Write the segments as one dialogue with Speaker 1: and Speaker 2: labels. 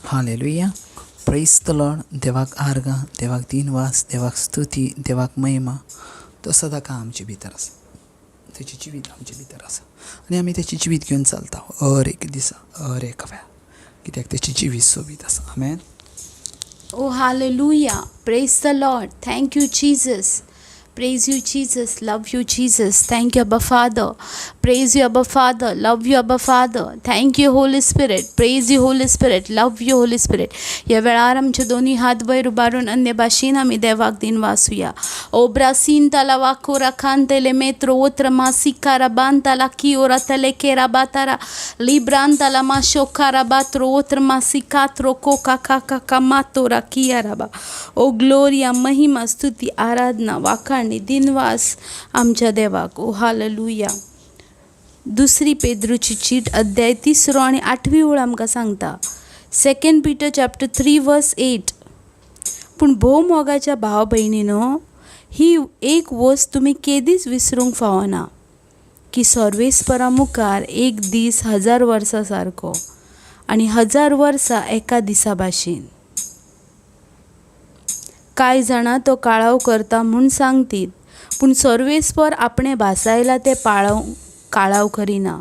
Speaker 1: Hallelujah. Praise the Lord. देवाक आर्गां, देवाक दिनवास, देवाक स्तुती, देवाक महिमा. तो सदां का आमचे भितर आसा, तेची जिवीत आमचे भितर आसा आनी आमी तेची जिवीत घेवन चलता हर एक दिसा, हर एक वेळा, कित्याक तेची जिवीत सोबीत आसा. आमेन.
Speaker 2: Oh, hallelujah. Praise the Lord. Thank you, Jesus. Praise you, Jesus. Love you, Jesus. Thank you, Abba Father. Praise you, Abba Father. Love you, Abba Father. Thank you, Holy Spirit. Praise you, Holy Spirit. Love you, Holy Spirit. या वेळार आमचे दोन्ही हात वयर उबारून अन्य भाशेन आमी देवाक दिन वाचुया. ओब्रा सिंताला वाकोरा खांतेले मेत्रो ओत्र मासिकारा बांताला किओरा तले केरा बातारा लिब्रांताला माशोकारा बात्रो ओत्र मासिकात्रो कोका काका कामातोरा कियाराबा. ओ ग्लोरिया, महिमा, स्तुती, आराधना, वाखाण दिनवास आमच्या देवाक. ओ हालेलुया. दुसरी पेद्रूची चीट अध्याय 3 आणि 8 ओळ आमकां सांगता. 2 Peter chapter 3 verse 8. पूण भोव मोगाच्या भाव भयणीनो, ही एक वस्त तुमी केदीच विसरूंक फावना की सर्वेस्परा मुखार एक दीस 1000 वर्सां सारको आनी 1000 वर्सां एका दिसा भाशेन. कांय जाणां तो काळाव करता म्हूण सांगतीत, पूण सर्वेस्पर आपणे भासायला ते काळाव करिना.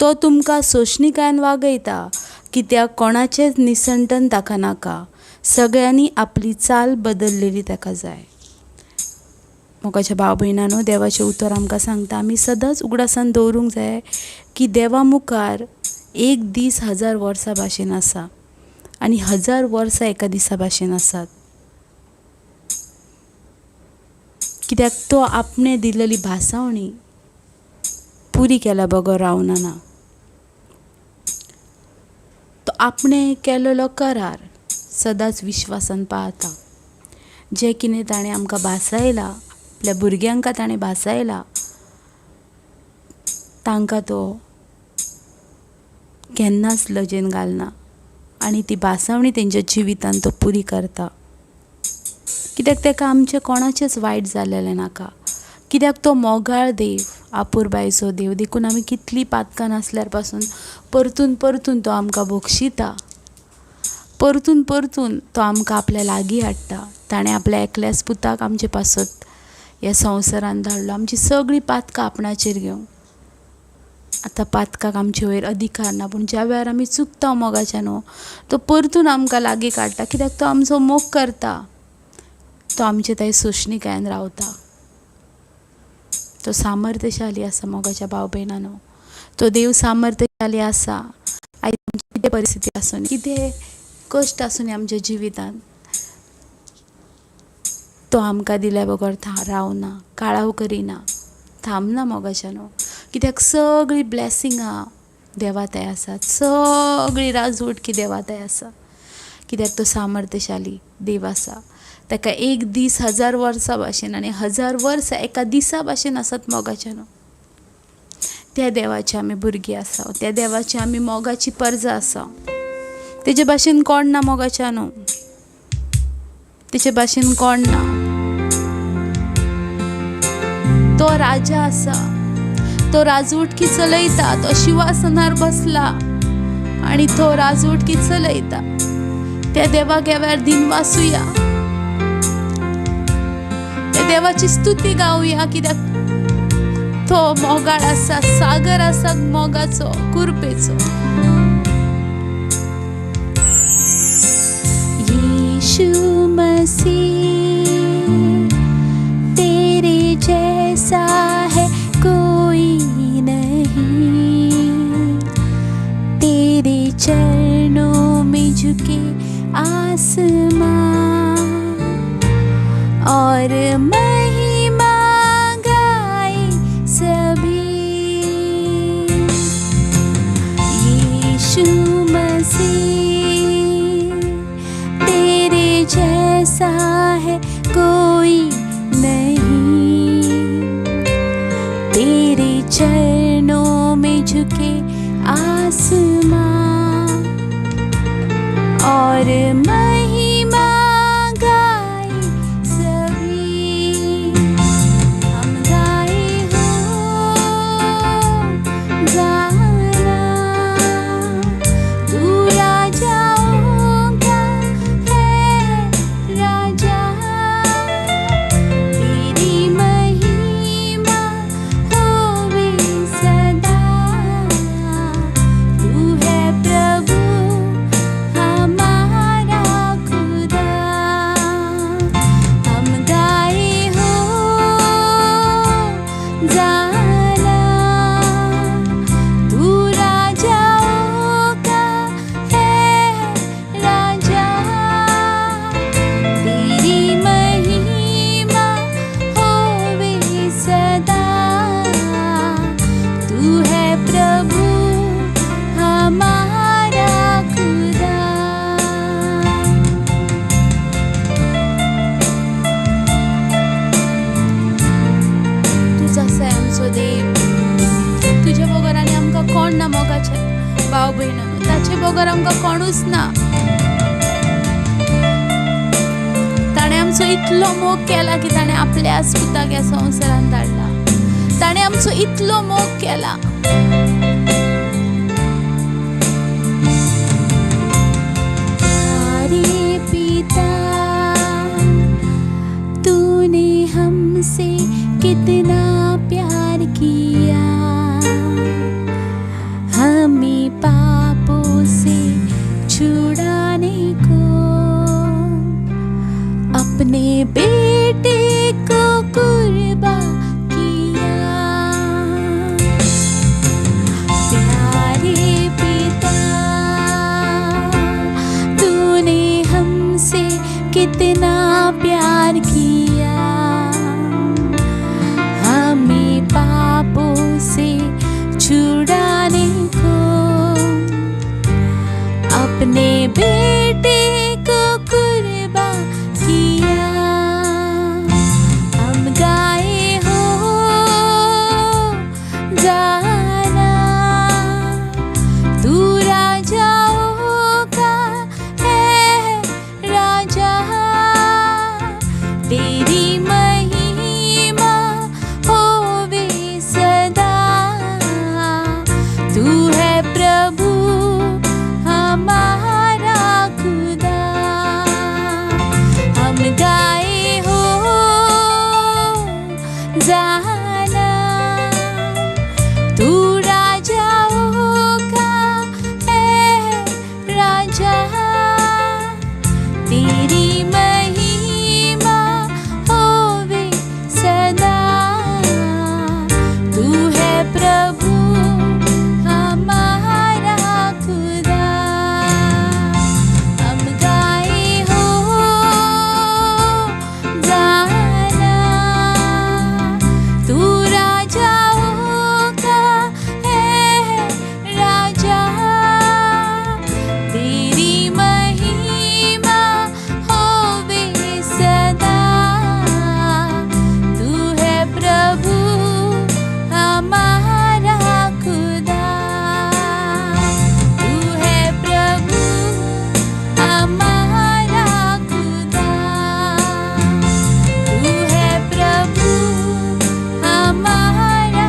Speaker 2: तो तुमकां सोशणिकायेन वागयता, कित्याक कोणाचेच निसंटन ताका नाका. सगळ्यांनी आपली चाल बदललेली ताका जाय. मोगाच्या भाव भयणांनो, देवाचें उतर आमकां सांगता आमी सदांच उगडासान दवरूंक जाय की देवा मुखार एक दीस 1000 वर्सां भाशेन आसा आनी 1000 वर्सां एका दिसा भाशेन आसात. कित्याक तो आपणे दिलेली भासावणी पुरी केल्या बगो रावना ना. तो आपणे केलेलो करार सदांच विश्वासान पाळता. जे कितें ताणें आमकां भासायला, आपल्या भुरग्यांक ताणें भासायला, तांकां तो केन्नाच लजेन घालना आनी ती भासावणी तेंच्या जिवितान तो पुरी करता. कित्याक ताका आमचें कोणाचेंच वायट जालेलें नाका. कित्याक तो मोगाळ देव, आपुरबायेचो देव. देखून आमी कितली पातकां नासल्यार पासून परतून परतून तो आमकां बक्षिता. परतून परतून तो आमकां आपल्या लागीं हाडटा. ताणें आपल्या एकल्याच पुताक आमचे पासत ह्या संवसारान धाडलो आमची सगळीं पातकां आपणाचेर घेवंक. आतां पातकाक आमचे वयर अधिकार ना, पूण ज्या वेळार आमी चुकता मोगाच्या न्हू, तो परतून आमकां लागीं काडटा. कित्याक तो आमचो मोग करता. तो आमचे थंय सोशणिकायेन रावता. तो सामर्थ्यशाली आसा. मोगाच्या भाव भयणांनो, तो देव सामर्थ्यशाली आसा. आयज आमची कितें परिस्थिती आसूं, कितें कश्ट आसूं आमच्या जिवितान, तो आमकां दिल्या बगर रावना, काळाव करिना, थांबना मोगाच्यानो. कित्याक सगळीं ब्लेसिंगां देवा थंय आसात. सगळी राजवटकी देवा थंय आसा. कित्याक तो सामर्थ्यशाली देव आसा. ताका एक दीस 1000 वर्सां भाशेन आनी 1000 वर्सां एका दिसा भाशेन आसात मोगाच्यानो. त्या देवाची आमी भुरगीं आसा. त्या देवाची आमी मोगाची परजा आसा. तेजे भाशेन कोण ना मोगाच्यानो. तेजे भाशेन कोण ना. तो राजा आसा. तो राजवटकी चलयता. तो शिवासनार बसला आनी तो राजवटकी चलयता. त्या देवाक ह्या वेळार दिन वाचुया. त्या देवाची स्तुती गावया. कित्याक तो मोगाळ आसा. सागर आसा मोगाचो, कृपेचो. यीशु मसीह तेरे जैसा है कोई नहीं. तेरे चरणों में झुके आसमां और महिमा गाए सभी. यीशु मसीह तेरे जैसा है कोई नहीं. तेरे चरणों में झुके आसमां और महिमा गाए सभी. हम गाए हो गाना, तू राजा हो वगर आमकां कोणूच ना. ताणें आमचो इतलो मोग केला की ताणें आपल्याच पुताक ह्या संवसारांत धाडला. ताणें आमचो इतलो मोग केला. प्यारे पिता, तूने हमसे कितना प्यार किया, हमें पापों से छुड़ाने को अपने बेटे को कुर्बान किया. प्यारे पिता, तूने हमसे कितना प्यार किया, हमें पापों से छुड़ाने को अपने बेटे को कुर्बान किया. हम गाए हो जाना, तू राजाओं का है राजा, तेरी महिमा होवे सदा. तू है प्रभु हमारा खुदा. हम गाए हो जाना, तू राजाओं का है राजा, तेरी महिमा होवे सदा. तू है प्रभु हमारा खुदा. हम गाए हो जाना, तू राजाओं का है राजा, तेरी महिमा होवे सदा. तू है प्रभु हमारा खुदा. तू है प्रभु हमारा खुदा. तू है प्रभु हमारा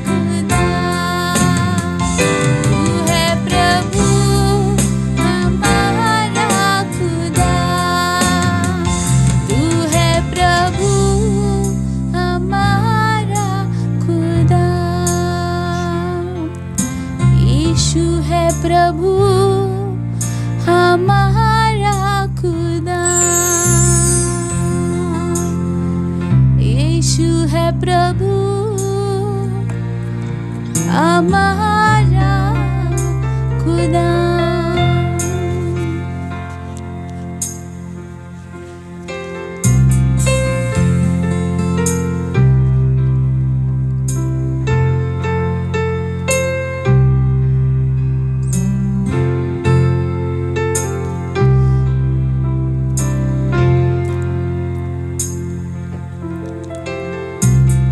Speaker 2: खुदा. तू है प्रभु हमारा खुदा. तू है प्रभु हमारा खुदा. यीशु है प्रभु हमारा खुदा. यीशु है प्रभु हमारा खुदा.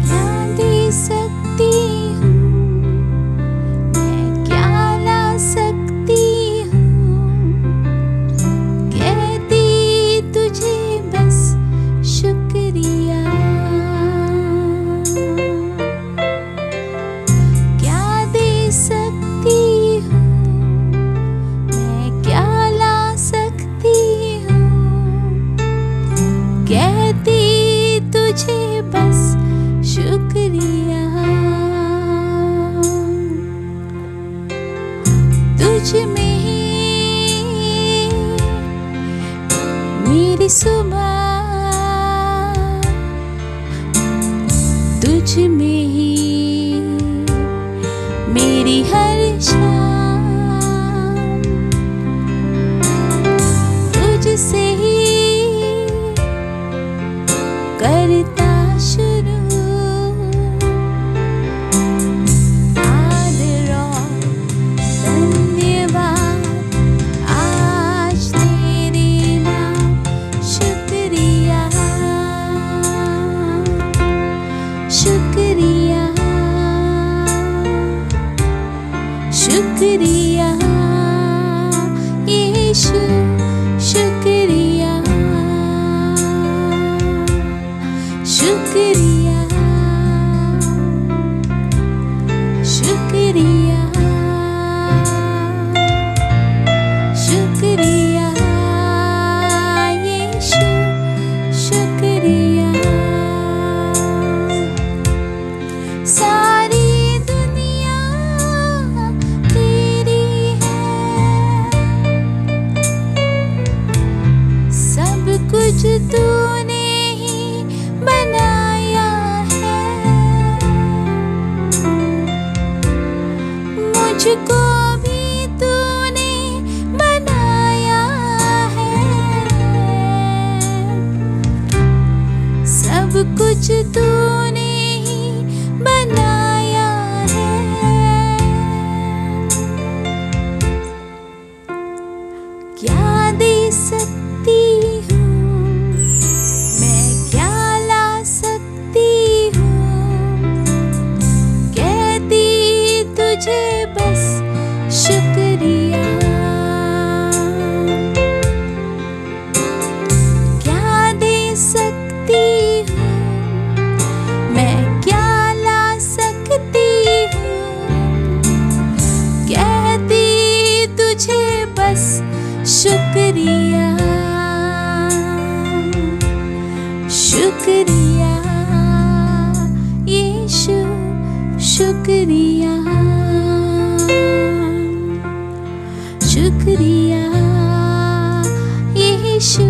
Speaker 2: क्या दे सकती हूँ मैं, क्या ला सकती हूँ, कहती तुझे बस शुक्रिया. क्या दे सकती हूँ मैं, क्या ला सकती हूँ, कहती तुझे बस शुक्रिया. तुझ में ही मेरी सुबह, तुझ में ही मेरी हर शाम, तुझसे ही करता शुरू. आदर और धन्यवाद आज तेरे नाम. शुक्रिया शुक्रिया शुक्रिया कुछ तूने ही बनाया है, मुझको भी तूने बनाया है, सब कुछ तूने ही बनाया है। क्या दे सकती हूँ मैं, क्या ला सकती हूँ, कहती तुझे बस शुक्रिया। क्या दे सकती हूँ मैं, क्या ला सकती हूँ, कहती तुझे बस शुक्रिया, शुक्रिया यीशु, शुक्रिया, शुक्रिया यीशु,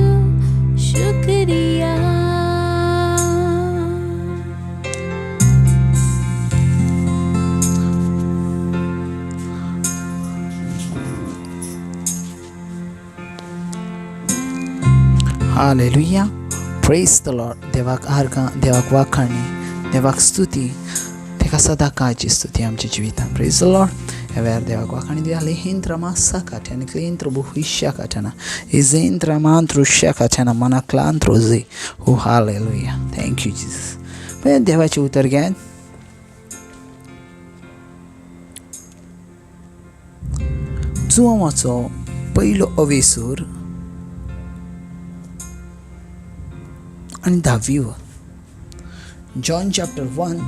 Speaker 2: शुक्रिया।
Speaker 1: Hallelujah, praise the Lord. देवाक आर्गां, देवाक वाखाणणी, देवाक स्तुती, तेका सदां काळची स्तुती आमच्या जिवितांत. Praise the Lord. ह्या वेळार देवाक वाखाणी दिया लेहिंत्र मासा काठ्यान क्लेंत्र बुहिश्या काठ्याना इजेंत्र मांत्रुश्या काठ्याना मना क्लांत्र जे हो. Hallelujah, thank you Jesus. पण देवाचे उतर घेयात. जुवांचो पयलो अवेसूर आणि 10वी John chapter 1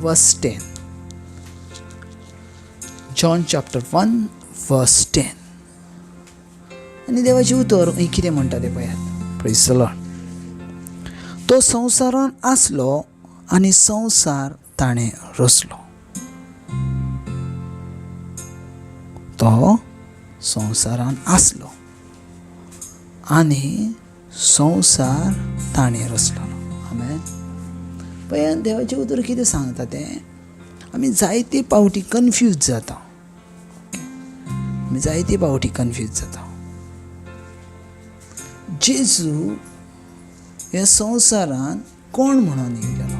Speaker 1: verse 10. John chapter 1 verse 10. आणि देवाची उतर कितें म्हणटा ते पळयात. Praise the Lord. तो संवसारान आसलो आनी संवसार ताणें रचलो. तो संवसारान आसलो आनी संवसार ताणें रचलो. आमेन. पळयात देवाचें उतर कितें सांगता तें आमी जायते पावटी कन्फ्यूज जाता. आमी जायते पावटी कन्फ्यूज जाता. जेजू ह्या संवसारान कोण म्हणून येयलेलो?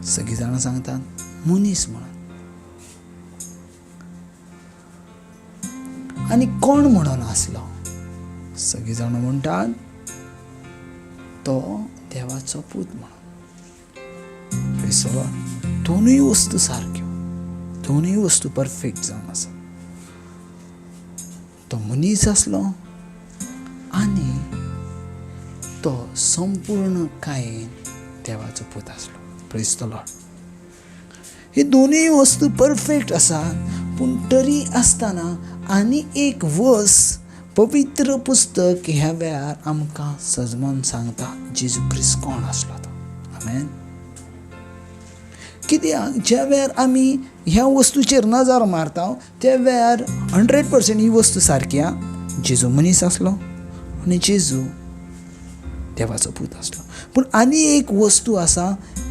Speaker 1: सगळीं जाणां सांगतात मनीस म्हणून. आनी कोण म्हणून आसलो? सगळीं जाणां म्हणटात तो देवाचो पूत म्हणून. दोनूय वस्तू सारक्यो, दोनूय वस्तू परफेक्ट जावन आसा. तो मनीस आसलो आनी तो संपूर्ण कायेन देवाचो पूत आसलो. Praise the Lord. हे दोनूय वस्तू परफेक्ट आसात, पूण तरी आसतना आनी एक वस पवित्र पुस्तक ह्या वेळार आमकां सजमोन सांगता जेजू क्रिस्त कोण आसलो तो. आमेन. कित्याक ज्या वेळार आमी ह्या वस्तूचेर नजर मारता त्या वेळार 100% ही वस्तू सारकी. जेजू मनीस आसलो आनी जेजू देवाचो पूत आसलो. पूण आनी एक वस्तू आसा,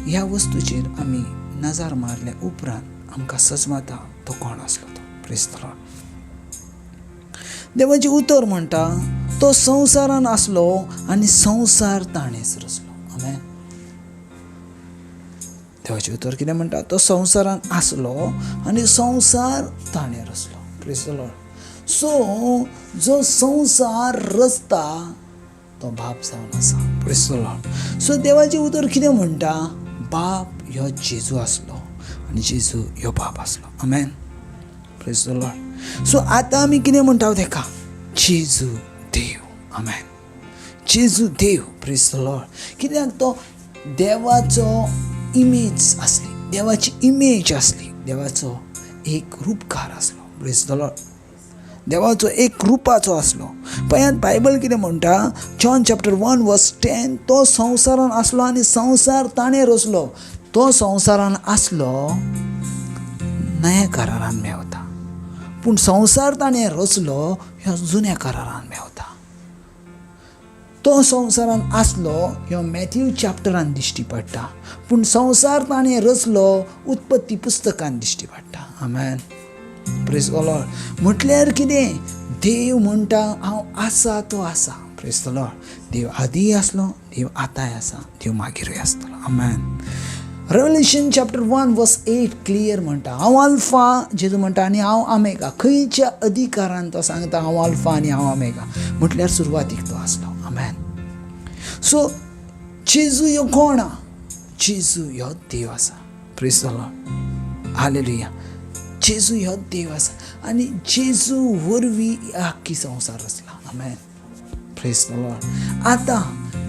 Speaker 1: ह्या वस्तूचेर आमी नजर मारल्या उपरांत आमकां सजमता तो कोण आसलो तो. Praise the Lord. देवाची उतर म्हणटा तो संवसारान आसलो आनी संवसार ताणेंच रचलो. आमेन. देवाची उतर कितें म्हणटा? तो संवसारान आसलो आनी संवसार ताणें रचलो. Praise the lord. सो जो संवसार रचता तो बाप जावन आसा. Praise the lord. सो देवाची उतर कितें म्हणटा? बाप ह्यो जेजू आसलो आनी जेजू ह्यो बाप आसलो. आमेन. Praise the lord. सो आतां आमी कितें म्हणटा तेका? जेजू देव. आमेन. जेजू देव. Praise the lord. कित्याक तो देवाचो इमेज आसली, देवाची इमेज आसली, देवाचो एक रूपकार आसलो. Praise the Lord. देवाचो एक रुपाचो आसलो. पळयात बायबल कितें म्हणटा? John chapter 1 verse 10. तो संवसारान आसलो आनी संवसार ताणें रचलो. तो संवसारान आसलो नया करारान मेवता, पूण संवसार ताणें रचलो ह्यो जुन्या करारान मेवता. तो संवसारान आसलो ह्यो मॅथ्यू चॅप्टरान दिश्टी पडटा, पूण संवसार ताणें रचलो उत्पत्ती पुस्तकान दिश्टी पडटा. आमेन. Praise the lord. म्हटल्यार कितें? देव म्हणटा हांव आसा तो आसा. Praise the lord. देव आदीय आसलो, देव आतांय आसा, देव मागीरूय आसतलो. आमेन. रेव्हलेशन चॅप्टर 1 वर्स 8 क्लियर म्हणटा हांव अल्फा, जेजू म्हणटा, आनी हांव ओमेगा. खंयच्या अधिकारान तो सांगता हांव अल्फा आनी हांव ओमेगा? म्हटल्यार सुरवातीक तो आसलो. आमेन. सो जेजू ह्यो कोण आहा? जेजू ह्यो देव आसा. Praise the lord. हालेलुया. जेजू ह्यो देव आसा आनी जेजू वरवीं आख्खी संवसार रचला. आमेन. Praise the lord. आतां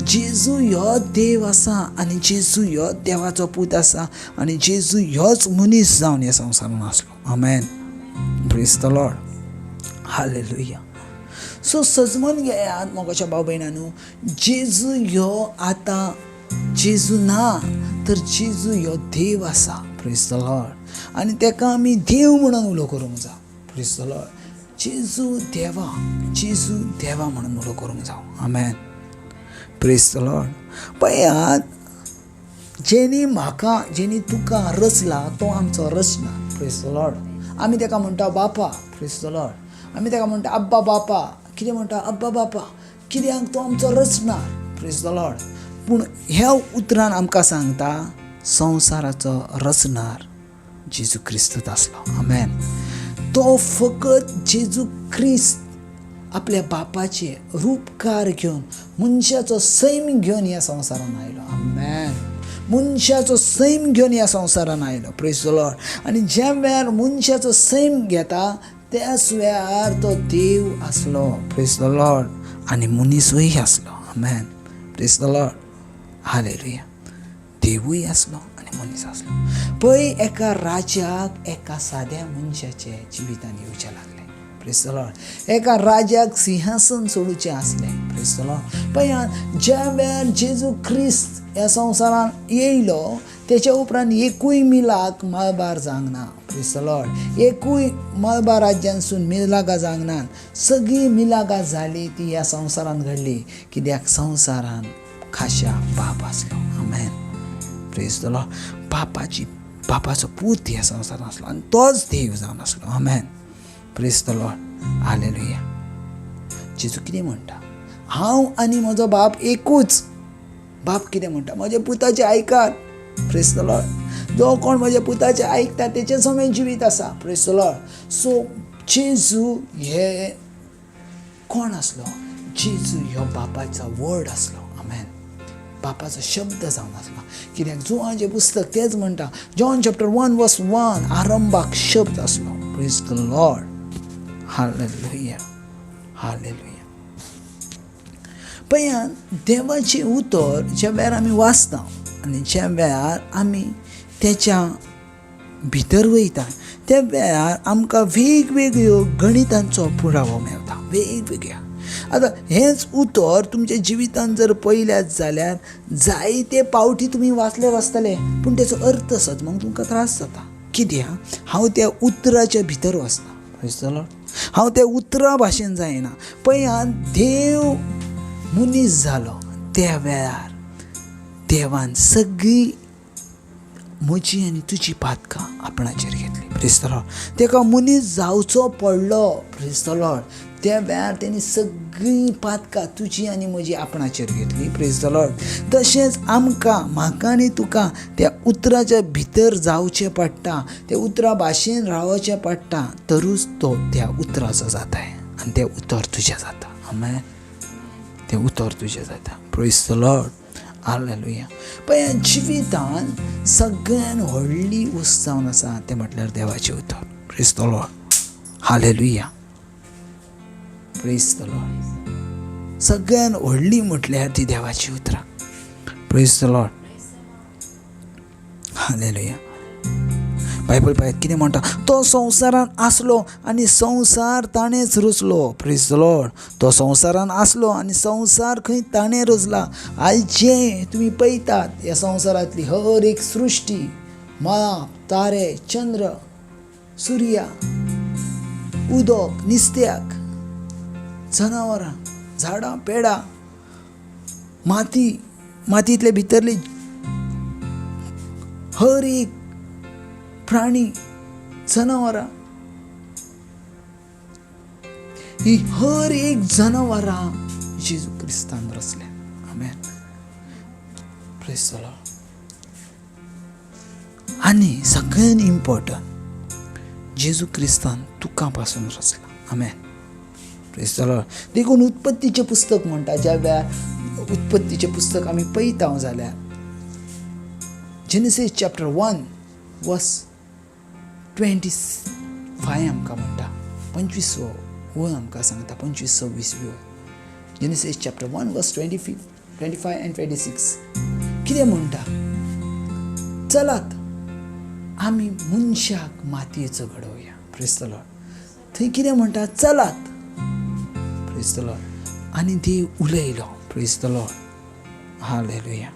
Speaker 1: जेजू ह्यो देव आसा आनी जेजू ह्यो देवाचो पूत आसा आनी जेजू ह्योच मनीस जावन ह्या संवसारान आसलो. आमेन. Praise the lord. हालेलुया. सो सजमून घेयात मोगाच्या भाव भयणांनो, जेजू ह्यो आतां जेजू ना, तर जेजू ह्यो देव आसा. Praise the lord. आनी ताका आमी देव म्हणून उलो करूंक जाय. Praise the Lord. जेजू देवा म्हणून उलो करूंक जाय. आमेन. Praise the lord. पळयात, जेणी तुका रचला तो आमचो रचना. Praise the Lord. आमी ताका म्हणटा बापा. Praise the Lord. आमी ताका म्हणटा अब्बा बापा. कितें म्हणटा? अब्बा बापा. कित्याक? तो आमचो रचणार. Praise the Lord. पूण ह्या उतरान आमकां सांगता संवसाराचो रचणार जेजू क्रिस्तूच आसलो. आमेन. तो फकत जेजू क्रिस्त आपल्या बापाचे रूपकार घेवन मनशाचो सैम घेवन ह्या संवसारान आयलो. आमेन. मनशाचो सैम घेवन ह्या संवसारान आयलो. Praise the lord. आनी ज्या वेळार मनशाचो सैम घेता त्याच वेळार तो देव आसलो. Praise the lord. आनी मनीसूय आसलो. आमेन. Praise the lord. हालेलुया. देवूय आसलो आनी मनीस आसलो. पळय, एका राजाक एका साद्या मनशाचे जिवितान येवचें लागलें. Praise the Lord. एका राजाक सिंहासन सोडूचें आसलें. Praise the lord. पळयात, ज्या वेळार जेजू क्रिस्त ह्या संवसारान येयलो तेच्या उपरांत एकूय मिलाक मळबार जावंक ना. Praise the Lord. एकूय मळबार राज्यांसून मिलागां जावंक ना. सगळी मिलागां जाली ती ह्या संवसारान घडली कित्याक संवसारान खाशा पाप आसलो. आमेन. Praise the lord. पापाचो पूत ह्या संवसारान आसलो आनी तोच देव जावन आसलो. आमेन. Praise the lord. हालेलुया. जेजू कितें म्हणटा? हांव आनी म्हजो बाप एकूच. बाप कितें म्हणटा? म्हज्या पुताचें आयकात. Praise the lord. जो कोण म्हज्या पुताचें आयकता तेचे समेत जिवीत आसा. Praise the lord. सो जेजू हे कोण आसलो? जेजू ह्यो बापाचो वर्ड आसलो. आमेन. बापाचो शब्द जावन आसलो. कित्याक जोहाचें पुस्तक तेच म्हणटा, जॉन चॅप्टर 1 वर्स 1, आरंभाक शब्द आसलो. Praise the lord. हालेलुया. हालेलुया. पळयात, देवाचें उतर ज्या वेळार आमी वाचता आनी ज्या वेळार आमी तेच्या भितर वयता त्या वेळार आमकां वेगवेगळ्यो गणितांचो पुरावो मेळटा. वेगवेगळ्या. आतां हेंच उतर तुमच्या जिवितान जर पळयल्यात जाल्यार जायते पावटी तुमी वाचले आसतले, पूण तेचो अर्थ सजमूंक तुमकां त्रास जाता. कित्याक? हांव त्या उतराच्या भितर वचना. Praise the Lord. हांव त्या उतरा भाशेन जायना. पळयात, देव मनीस जालो त्या वेळार देवान सगळी म्हजी आनी तुजी पातकां आपणाचेर घेतली. Praise the Lord. तेका मनीस जावचो पडलो. Praise the Lord. त्या वेळार तेणी सगळीं पातकां तुजी आनी म्हजी आपणाचेर घेतली. Praise the Lord. तशेंच आमकां, म्हाका आनी तुका त्या उतराच्या भितर जावचें पडटा, त्या उतरा भाशेन रावचें पडटा, तरूच तो त्या उतराचो जाताय आनी तें उतर तुजें जाता. आमेन. तें उतर तुजें जाता. Praise the lord. हालेलुया. पण जिवितान सगळ्यान व्हडली वस्त जावन आसा तें म्हटल्यार देवाचें उतर. Praise the lord. Hallelujah. Praise the Lord. सगळ्यान व्हडली म्हटल्यार ती देवाची उतरां. Praise the lord. Hallelujah. Bible पळयात कितें म्हणटा? तो संवसारान आसलो आनी संवसार ताणेंच रचलो. Praise the Lord. तो संवसारान आसलो आनी संवसार खंय ताणें रचला. आयज जे तुमी पळयतात ह्या संवसारांतली हर एक सृश्टी, मळां, तारे, चंद्र, सुर्या, उदक, निस्त्याक, जनावरां, झाडां, पेडां, मातींतले भितरले हर एक प्राणी, जनावरां, ही हर एक जनावरां जेजू क्रिस्तान रचल्या. आमेन. Praise the lord. आनी सगळ्यांत इम्पॉर्टंट, जेजू क्रिस्तान तुका पासून रचला. आमेन. Praise the lord. देखून उत्पत्तीचें पुस्तक म्हणटा, ज्या वेळार उत्पत्तीचें पुस्तक आमी पळयता जाल्यार जेनेसीस चॅप्टर 1 वर्स 25 आमकां म्हणटा, 25 वो आमकां सांगता, 25-26 जेनेसीस चॅप्टर 1 वर्स 25 and 26 कितें म्हणटा? चलात आमी मनशाक मातयेचो घडोवया. Praise the Lord. थंय कितें म्हणटा? चलात. Praise the lord. आनी देव उलयलो. Praise the lord. हालेलुया.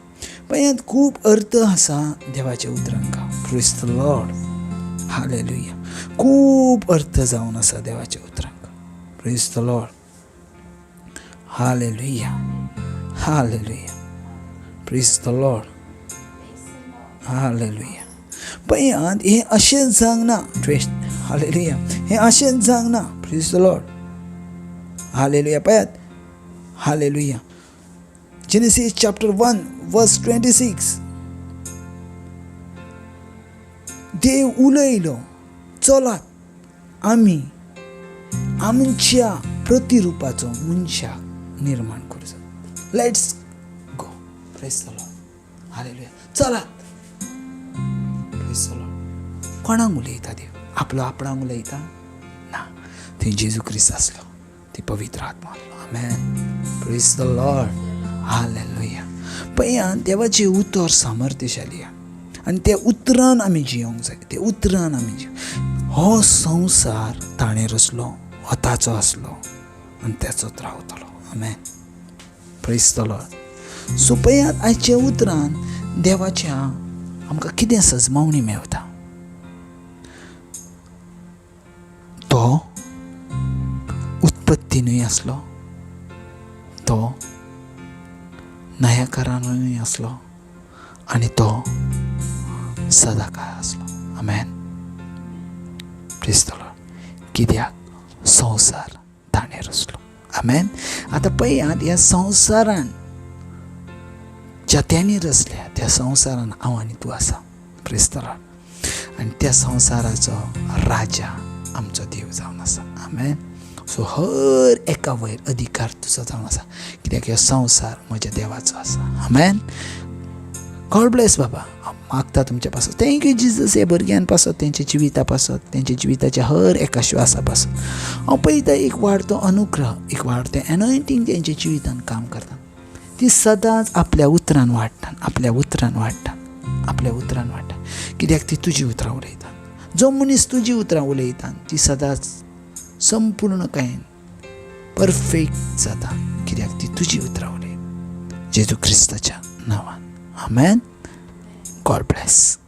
Speaker 1: पळयात, खूब अर्थ आसा देवाच्या उतरांका. Praise the lord. हालेलुया. खूब अर्थ जावन आसा देवाच्या उतरांका. Praise the lord. हालेलुया. हालेलुया. Praise the lord. हालेलुया. पळयात, हे अशें जावंक ना. हालेलुया. हे अशें जावंक ना. Praise the lord. हालेलुया. पळयात. हालेलुया. जेनेसीस चॅप्टर 1 वर्स 26 देव उलयलो, चलात आमी आमच्या प्रतिरुपाचो मनशाक निर्माण करूं. Let's go. Praise the lord. हालेलुया. चलात. Praise the lord. कोणाक उलयता देव? आपलो आपणाक उलयता? ना. थंय जेजू क्रिस्त आसलो, ती पवित्र आत्मा आसलो. आमेन. Praise the lord. हालेलुया. पळया, देवाचे उतर सामर्थ्यशाली आनी त्या उतरान आमी जियोंक जाय. ते उतरान आमी हो संवसार ताणें रचलो, हो ताचो आसलो आनी त्याचोच रावतलो. आमेन. Praise the lord. सो पळयात, आयच्या उतरान देवाच्या आमकां कितें सजमावणी मेळटा? तो उत्पत्तीनूय आसलो, तो नयाकारानूय आसलो आनी तो सदाकाळ आसलो. आमेन. Praise the lord. कित्याक? संवसार ताणें रचलो. आमेन. आतां पळयात, ह्या संवसारान ज्या रचल्या त्या संवसारान हांव आनी तूं आसा. Praise the lord. आनी त्या संवसाराचो राजा आमचो देव जावन आसा. आमेन. सो हर एका वयर अधिकार तुजो जावन आसा, कित्याक हो संवसार म्हज्या देवाचो आसा. आमेन. गॉड ब्लेस बाबा. हांव मागता तुमच्या पासत. Thank you Jesus. हे भुरग्यां पासत, तेंच्या जिविता पासत, तेंच्या जिविताच्या हर एका श्वासा पासत हांव पळयता एक वाडतो अनुग्रह, एक वाडतें एनॉयंटींग तेंच्या जिवितान काम करता. ती सदांच आपल्या उतरान वाडटात, आपल्या उतरान वाडटात, आपल्या उतरान वाडटात. कित्याक ती तुजी उतरां उलयता. जो मनीस तुजी उतरां उलयता ती सदांच संपूर्णकायेन परफेक्ट जाता, कित्याक ती तुजी उतरां उलयता. जेजू क्रिस्ताच्या नांवान. आमेन. God bless.